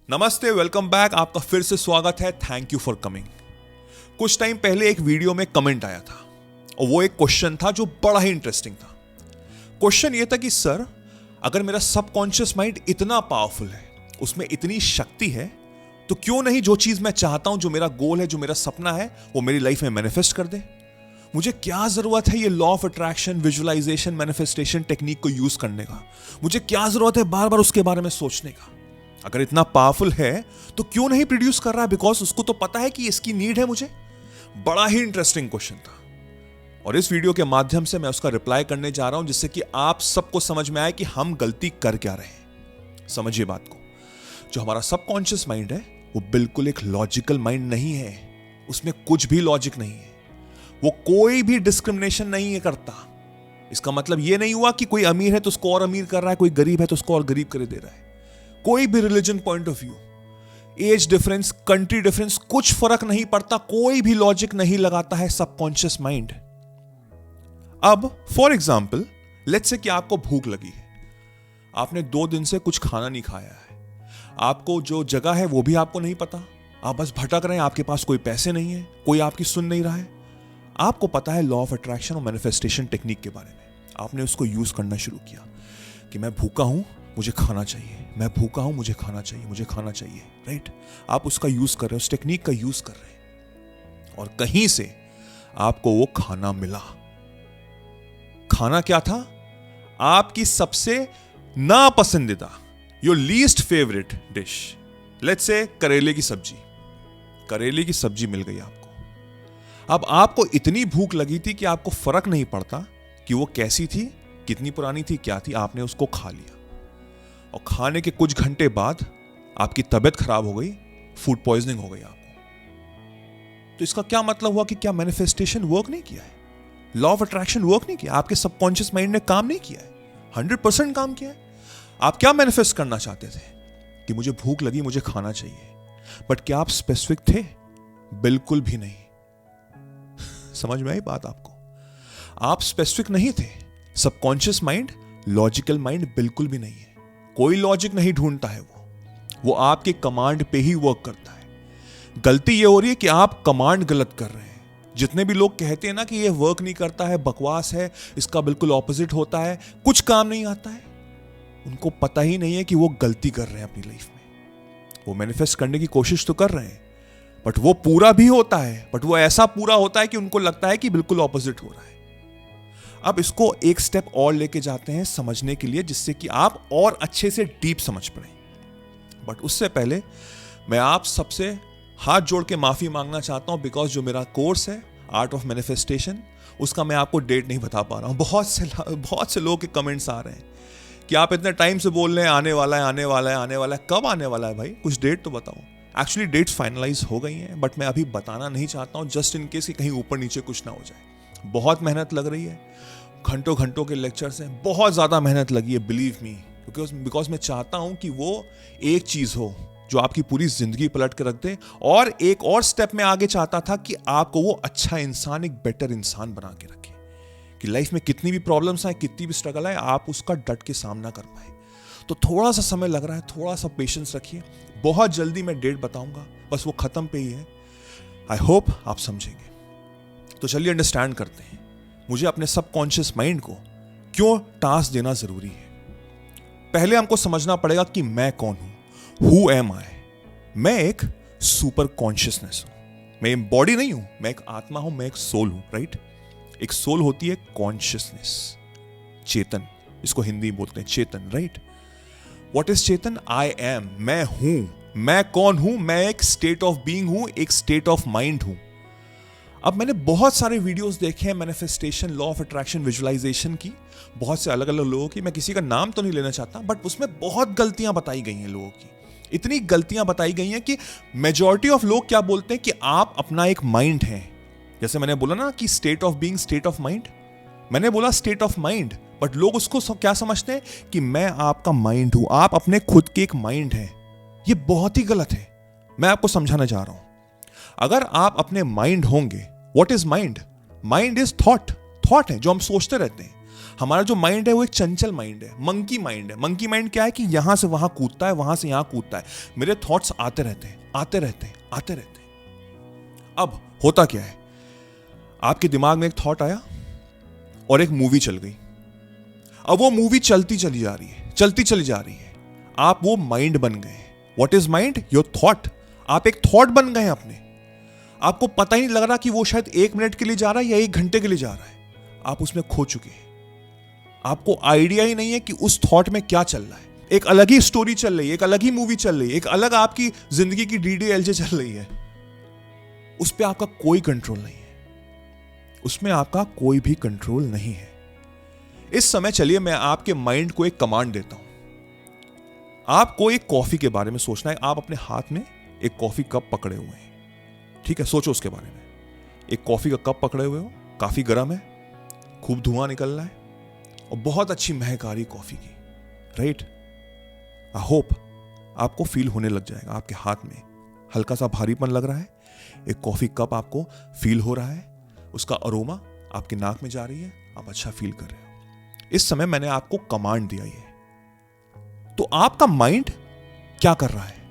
नमस्ते, welcome back. आपका फिर से स्वागत है। Thank you for coming. कुछ टाइम पहले एक वीडियो में कमेंट आया था और वो एक क्वेश्चन था जो बड़ा ही इंटरेस्टिंग था। क्वेश्चन ये था कि सर, अगर मेरा सबकॉन्शियस माइंड इतना पावरफुल है, उसमें इतनी शक्ति है, तो क्यों नहीं जो चीज मैं चाहता हूं, जो मेरा गोल है, जो मेरा सपना है, वो मेरी लाइफ में मैनिफेस्ट कर दे। मुझे क्या जरूरत है ये law of attraction, visualisation, manifestation technique को यूज करने का? मुझे क्या जरूरत है बार बार उसके बारे में सोचने का? अगर इतना पावरफुल है तो क्यों नहीं प्रोड्यूस कर रहा है? बिकॉज उसको तो पता है कि इसकी नीड है मुझे। बड़ा ही इंटरेस्टिंग क्वेश्चन था और इस वीडियो के माध्यम से मैं उसका रिप्लाई करने जा रहा हूं, जिससे कि आप सबको समझ में आए कि हम गलती कर क्या रहे हैं। समझिए बात को। जो हमारा सबकॉन्शियस माइंड है वो बिल्कुल एक लॉजिकल माइंड नहीं है। उसमें कुछ भी लॉजिक नहीं है। वो कोई भी डिस्क्रिमिनेशन नहीं करता। इसका मतलब यह नहीं हुआ कि कोई अमीर है तो उसको और अमीर कर रहा है, कोई गरीब है तो उसको और गरीब कर दे रहा है। कोई भी religion point of view, age difference, country difference, कुछ फर्क नहीं पड़ता। कोई भी लॉजिक नहीं लगाता है सबकॉन्शियस माइंड। अब फॉर एग्जाम्पल, लेट्स से कि आपको भूख लगी है, आपने 2 दिन से कुछ खाना नहीं खाया है, आपको जो जगह है वो भी आपको नहीं पता, आप बस भटक रहे हैं, आपके पास कोई पैसे नहीं है, कोई आपकी सुन नहीं रहा है। आपको पता है लॉ ऑफ अट्रैक्शन और मैनिफेस्टेशन टेक्निक के बारे में, आपने उसको यूज करना शुरू किया कि मैं भूखा हूं, मुझे खाना चाहिए, मैं भूखा हूं, मुझे खाना चाहिए, मुझे खाना चाहिए, राइट? आप उसका यूज कर रहे हो, उस टेक्निक का यूज कर रहे हैं और कहीं से आपको वो खाना मिला। खाना क्या था? आपकी सबसे नापसंदीदा, your least favourite dish, let's say करेले की सब्जी। करेले की सब्जी मिल गई आपको। अब आपको इतनी भूख लगी थी कि आपको फर्क नहीं पड़ता कि वो कैसी थी, कितनी पुरानी थी, क्या थी, आपने उसको खा लिया और खाने के कुछ घंटे बाद आपकी तबीयत खराब हो गई, फूड पॉइजनिंग हो गई आपको। तो इसका क्या मतलब हुआ कि क्या मैनिफेस्टेशन वर्क नहीं किया है? लॉ ऑफ अट्रैक्शन वर्क नहीं किया? आपके सबकॉन्शियस माइंड ने काम नहीं किया है? 100% काम किया है। आप क्या मैनिफेस्ट करना चाहते थे? कि मुझे भूख लगी, मुझे खाना चाहिए। बट क्या आप स्पेसिफिक थे? बिल्कुल भी नहीं। समझ में आई बात आपको? आप स्पेसिफिक नहीं थे। सबकॉन्शियस माइंड लॉजिकल माइंड बिल्कुल भी नहीं है। कोई लॉजिक नहीं ढूंढता है। वो आपके कमांड पे ही वर्क करता है। गलती ये हो रही है कि आप कमांड गलत कर रहे हैं। जितने भी लोग कहते हैं ना कि ये वर्क नहीं करता है, बकवास है, इसका बिल्कुल ऑपोजिट होता है, कुछ काम नहीं आता है, उनको पता ही नहीं है कि वो गलती कर रहे हैं अपनी लाइफ में। वो मैनिफेस्ट करने की कोशिश तो कर रहे हैं, बट वो पूरा भी होता है, बट वो ऐसा पूरा होता है कि उनको लगता है कि बिल्कुल ऑपोजिट हो रहा है। अब इसको एक स्टेप और लेके जाते हैं समझने के लिए, जिससे कि आप और अच्छे से डीप समझ पाए। बट उससे पहले मैं आप सबसे हाथ जोड़ के माफी मांगना चाहता हूं, बिकॉज जो मेरा कोर्स है आर्ट ऑफ मैनिफेस्टेशन, उसका मैं आपको डेट नहीं बता पा रहा हूं। बहुत से लोगों के कमेंट्स आ रहे हैं कि आप इतने टाइम से बोल रहे हैं आने वाला है, आने वाला है, आने वाला है। कब आने वाला है भाई? कुछ डेट तो बताओ। एक्चुअली डेट्स फाइनलाइज हो गई हैं, बट मैं अभी बताना नहीं चाहता हूं, जस्ट इन केस कि कहीं ऊपर नीचे कुछ ना हो जाए। बहुत मेहनत लग रही है, घंटों घंटों के लेक्चर्स हैं, बहुत ज़्यादा मेहनत लगी है, बिलीव मी, बिकॉज मैं चाहता हूं कि वो एक चीज़ हो जो आपकी पूरी जिंदगी पलट के रख दे। और एक और स्टेप में आगे चाहता था कि आपको वो अच्छा इंसान, एक बेटर इंसान बना के रखे, कि लाइफ में कितनी भी प्रॉब्लम्स आए, कितनी भी स्ट्रगल आए, आप उसका डट के सामना कर पाए। तो थोड़ा सा समय लग रहा है, थोड़ा सा पेशेंस रखिए। बहुत जल्दी मैं डेट बताऊंगा, बस वो खत्म पे ही है। आई होप आप समझेंगे। तो चलिए अंडरस्टैंड करते हैं, मुझे अपने सबकॉन्शियस माइंड को क्यों टास्क देना जरूरी है। पहले हमको समझना पड़ेगा कि मैं कौन हूं। हु एम आई? मैं एक सुपर कॉन्शियसनेस हूं। मैं बॉडी नहीं हूं, मैं एक आत्मा हूं, मैं एक सोल हूं, राइट? एक सोल होती है कॉन्शियसनेस, चेतन, इसको हिंदी बोलते हैं चेतन, राइट? व्हाट इज चेतन? आई एम, मैं हूं। मैं कौन हूं? मैं एक स्टेट ऑफ बीइंग हूं, एक स्टेट ऑफ माइंड हूं। अब मैंने बहुत सारे वीडियोस देखे हैं manifestation, law of attraction, visualisation की, बहुत से अलग अलग लोगों की। मैं किसी का नाम तो नहीं लेना चाहता, बट उसमें बहुत गलतियां बताई गई हैं लोगों की। इतनी गलतियां बताई गई हैं कि मेजॉरिटी ऑफ लोग क्या बोलते हैं कि आप अपना एक माइंड है। जैसे मैंने बोला ना कि state of being, state of mind, मैंने बोला स्टेट ऑफ माइंड, बट लोग उसको क्या समझते हैं कि मैं आपका माइंड हूं, आप अपने खुद के एक माइंड हैं। ये बहुत ही गलत है। मैं आपको समझाना चाह रहा हूं। अगर आप अपने माइंड होंगे, what is mind? Mind is thought. Thought है जो हम सोचते रहते हैं। हमारा जो माइंड है वो एक चंचल माइंड है, मंकी माइंड है। मंकी माइंड क्या है कि यहां से वहां कूदता है, वहां से यहां कूदता है। मेरे थॉट्स आते रहते हैं, आते रहते हैं, आते रहते हैं। अब होता क्या है, आपके दिमाग में एक थॉट आया और एक मूवी चल गई। अब वो मूवी चलती चली जा रही है, चलती चली जा रही है। आप वो माइंड बन गए। What is mind? Your thought. आप एक थॉट बन गए अपने। आपको पता ही नहीं लग रहा कि वो शायद 1 मिनट के लिए जा रहा है या 1 घंटे के लिए जा रहा है। आप उसमें खो चुके हैं। आपको आइडिया ही नहीं है कि उस थॉट में क्या चल रहा है। एक अलग ही स्टोरी चल रही है, एक अलग ही मूवी चल रही है, एक अलग आपकी जिंदगी की DDLJ चल रही है। उस पर आपका कोई कंट्रोल नहीं है, उसमें आपका कोई भी कंट्रोल नहीं है। इस समय चलिए मैं आपके माइंड को एक कमांड देता हूं। आपको एक कॉफी के बारे में सोचना है। आप अपने हाथ में एक कॉफी कप पकड़े हुए हैं, ठीक है? सोचो उसके बारे में। एक कॉफी का कप पकड़े हुए हो, काफी गर्म है, खूब धुआं निकल रहा है और बहुत अच्छी महक आ रही कॉफी की, राइट? आई होप आपको फील होने लग जाएगा। आपके हाथ में हल्का सा भारीपन लग रहा है, एक कॉफी कप आपको फील हो रहा है, उसका अरोमा आपके नाक में जा रही है, आप अच्छा फील कर रहे हो। इस समय मैंने आपको कमांड दिया है। तो आपका माइंड क्या कर रहा है?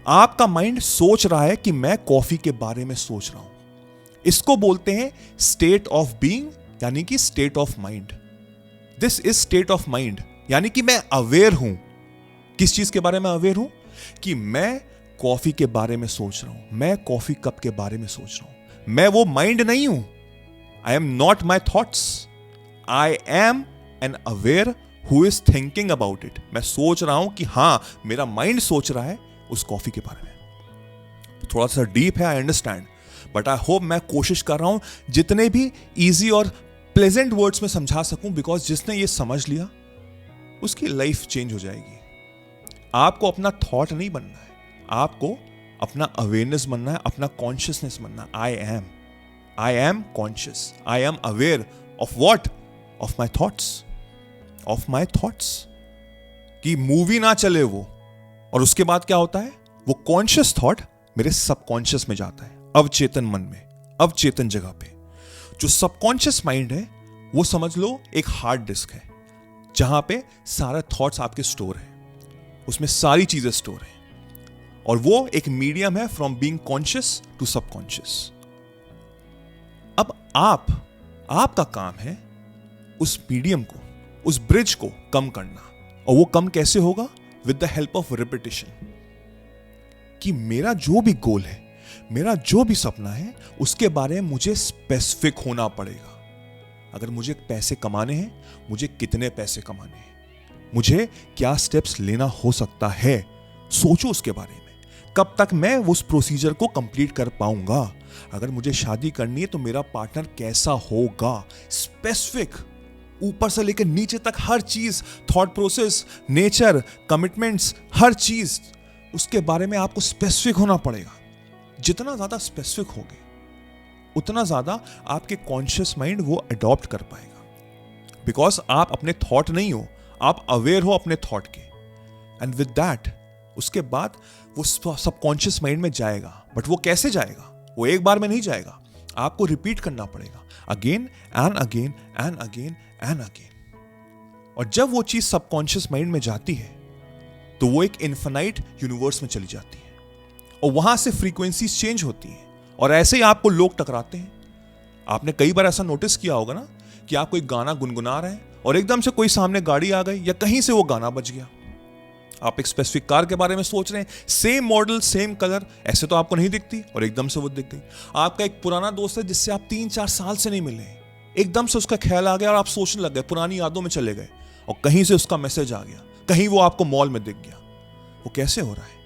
आपका माइंड सोच रहा है कि मैं कॉफी के बारे में सोच रहा हूं। इसको बोलते हैं स्टेट ऑफ बीइंग, यानी कि state of mind. This is state of mind, यानी कि मैं अवेयर हूं। किस चीज के बारे में अवेयर हूं? कि मैं कॉफी के बारे में सोच रहा हूं, मैं कॉफी कप के बारे में सोच रहा हूं। मैं वो माइंड नहीं हूं। I am not my thoughts, I am an aware who is thinking about it. मैं सोच रहा हूं कि हां, मेरा माइंड सोच रहा है उस कॉफी के बारे में। थोड़ा सा डीप है, I understand, but I hope मैं कोशिश कर रहा हूं जितने भी इजी और प्लेजेंट वर्ड्स में समझा सकूं, बिकॉज जिसने ये समझ लिया उसकी लाइफ चेंज हो जाएगी। आपको अपना थॉट नहीं बनना है, आपको अपना अवेयरनेस बनना है, अपना कॉन्शियसनेस बनना है। I am conscious, I am aware of what? Of my thoughts, of my thoughts. कि मूवी ना चले वो, और उसके बाद क्या होता है? वो कॉन्शियस थॉट मेरे सबकॉन्शियस में जाता है, अवचेतन मन में, अवचेतन जगह पे। जो सबकॉन्शियस माइंड है वो समझ लो एक हार्ड डिस्क है, जहां पे सारे थॉट्स आपके स्टोर है, उसमें सारी चीजें स्टोर है, और वो एक मीडियम है from being conscious to subconscious. अब आपका काम है उस मीडियम को, उस ब्रिज को कम करना। और वो कम कैसे होगा? With the help of repetition. कि मेरा जो भी गोल है, मेरा जो भी सपना है, उसके बारे में मुझे स्पेसिफिक होना पड़ेगा। अगर मुझे पैसे कमाने हैं, मुझे कितने पैसे कमाने हैं, मुझे क्या स्टेप्स लेना हो सकता है, सोचो उसके बारे में। कब तक मैं उस प्रोसीजर को कंप्लीट कर पाऊंगा? अगर मुझे शादी करनी है तो मेरा पार्टनर कैसा होगा? स्पेसिफिक, ऊपर से लेकर नीचे तक हर चीज, थॉट प्रोसेस, नेचर, कमिटमेंट्स, हर चीज, उसके बारे में आपको स्पेसिफिक होना पड़ेगा। जितना ज्यादा स्पेसिफिक होगे उतना ज्यादा आपके कॉन्शियस माइंड वो अडॉप्ट कर पाएगा। बिकॉज आप अपने थॉट नहीं हो, आप अवेयर हो अपने थॉट के। एंड विद दैट उसके बाद वो सबकॉन्शियस माइंड में जाएगा। बट वो कैसे जाएगा? वो एक बार में नहीं जाएगा, आपको रिपीट करना पड़ेगा, again and again and again and again. और जब वो चीज सबकॉन्शियस माइंड में जाती है तो वो एक इन्फिनाइट यूनिवर्स में चली जाती है, और वहां से फ्रीक्वेंसीज चेंज होती हैं, और ऐसे ही आपको लोग टकराते हैं। आपने कई बार ऐसा नोटिस किया होगा ना कि आप कोई गाना गुनगुना रहे हैं और एकदम से कोई सामने गाड़ी आ गई या कहीं से वो गाना बज गया। आप एक स्पेसिफिक कार के बारे में सोच रहे हैं, सेम मॉडल, सेम कलर, ऐसे तो आपको नहीं दिखती, और एकदम से वो दिख गई। आपका एक पुराना दोस्त है जिससे आप 3-4 साल से नहीं मिले, एकदम से उसका ख्याल आ गया और आप सोचने लग गए, पुरानी यादों में चले गए, और कहीं से उसका मैसेज आ गया, कहीं वो आपको मॉल में दिख गया। वो कैसे हो रहा है?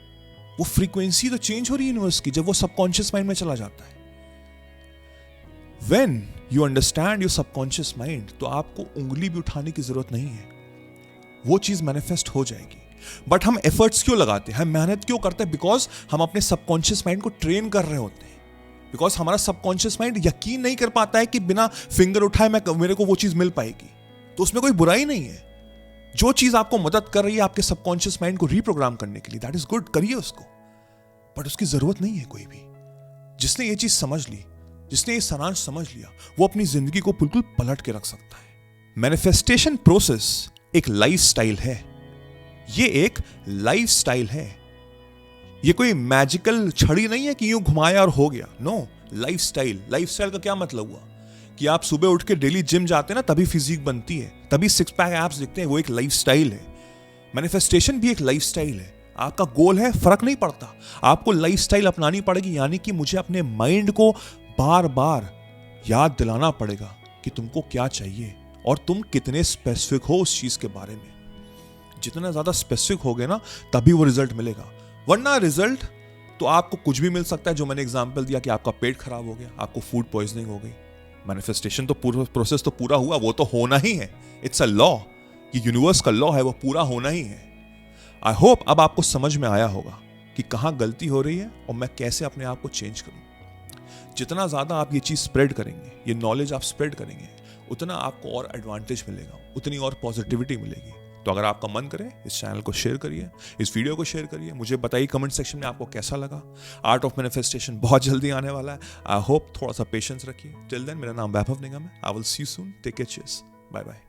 वो फ्रीक्वेंसी तो चेंज हो रही है यूनिवर्स की, जब वो सबकॉन्शियस माइंड में चला जाता है। When you understand your subconscious mind, तो आपको उंगली भी उठाने की जरूरत नहीं है, वो चीज मैनिफेस्ट हो जाएगी। बट हम एफर्ट्स क्यों लगाते हैं, हम मेहनत क्यों करते हैं? बिकॉज हम अपने सबकॉन्शियस माइंड को ट्रेन कर रहे होते हैं। बिकॉज हमारा सबकॉन्शियस माइंड यकीन नहीं कर पाता है कि बिना फिंगर उठाए मेरे को वो चीज मिल पाएगी। तो उसमें कोई बुराई नहीं है। जो चीज आपको मदद कर रही है आपके सबकॉन्शियस माइंड को रीप्रोग्राम करने के लिए, दैट इज गुड, करिए उसको। बट उसकी जरूरत नहीं है कोई भी। जिसने ये चीज समझ ली, जिसने ये सारांश समझ लिया, वो अपनी जिंदगी को बिल्कुल पलट के रख सकता है। मैनिफेस्टेशन प्रोसेस एक लाइफस्टाइल है। ये एक लाइफस्टाइल है। ये कोई मैजिकल छड़ी नहीं है कि यूं घुमाया और हो गया। No, lifestyle. लाइफस्टाइल का क्या मतलब हुआ कि आप सुबह उठ के डेली जिम जाते हैं ना, तभी फिजिक बनती है, तभी सिक्स पैक एब्स दिखते हैं। वो एक लाइफस्टाइल है। मैनिफेस्टेशन भी एक लाइफस्टाइल है। आपका गोल है, फर्क नहीं पड़ता, आपको लाइफस्टाइल अपनानी पड़ेगी। यानी कि मुझे अपने माइंड को बार बार याद दिलाना पड़ेगा कि तुमको क्या चाहिए और तुम कितने स्पेसिफिक हो उस चीज के बारे में। जितना ज्यादा स्पेसिफिक होगे ना, तभी वो रिजल्ट मिलेगा। वरना रिजल्ट तो आपको कुछ भी मिल सकता है। जो मैंने एग्जांपल दिया कि आपका पेट खराब हो गया, आपको फूड पॉइजनिंग हो गई। मैनिफेस्टेशन तो पूरा प्रोसेस तो पूरा हुआ, वो तो होना ही है। इट्स अ लॉ, ये यूनिवर्स का लॉ है, वो पूरा होना ही है। आई होप अब आपको समझ में आया होगा कि कहां गलती हो रही है और मैं कैसे अपने आप को चेंज करूं। जितना ज्यादा आप ये चीज स्प्रेड करेंगे, ये नॉलेज आप स्प्रेड करेंगे, उतना आपको और एडवांटेज मिलेगा, उतनी और पॉजिटिविटी मिलेगी। तो अगर आपका मन करे, इस चैनल को शेयर करिए, इस वीडियो को शेयर करिए। मुझे बताइए कमेंट सेक्शन में आपको कैसा लगा। आर्ट ऑफ मैनिफेस्टेशन बहुत जल्दी आने वाला है। आई होप थोड़ा सा पेशेंस रखिए। टिल देन, मेरा नाम वैभव निगम है। I will see you soon. Take care, cheers, bye bye.